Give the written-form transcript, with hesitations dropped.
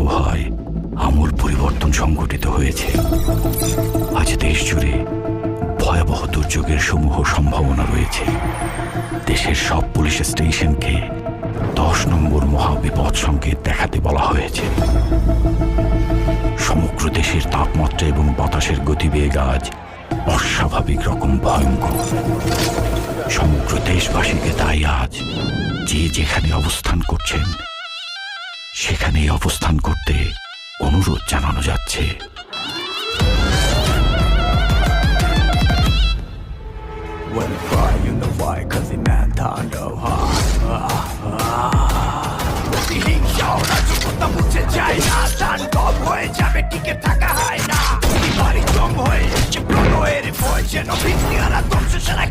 আবহাওয়ায় আমূল পরিবর্তন সংঘটিত হয়েছে। আজ দেশ জুড়ে ভয়াবহ দুর্যোগের সমূহ সম্ভাবনা রয়েছে। দেশের সব পুলিশ স্টেশনকে 10 নম্বর মহাবিপদ সংকেত দেখাতে বলা হয়েছে। সমগ্র দেশের তাপমাত্রা এবং বাতাসের গতিবেগ আজ অস্বাভাবিক রকম ভয়ঙ্কর। সমগ্র দেশবাসীকে তাই আজ যে যেখানে অবস্থান করছেন সেখানেই অবস্থান করতে অনুরোধ জানানো যাচ্ছে। টিকে থাকা হয় না, বাড়ি জম হয়ে প্রণয়ের ভয় যেন ভিত্তি আর ধ্বংস সারা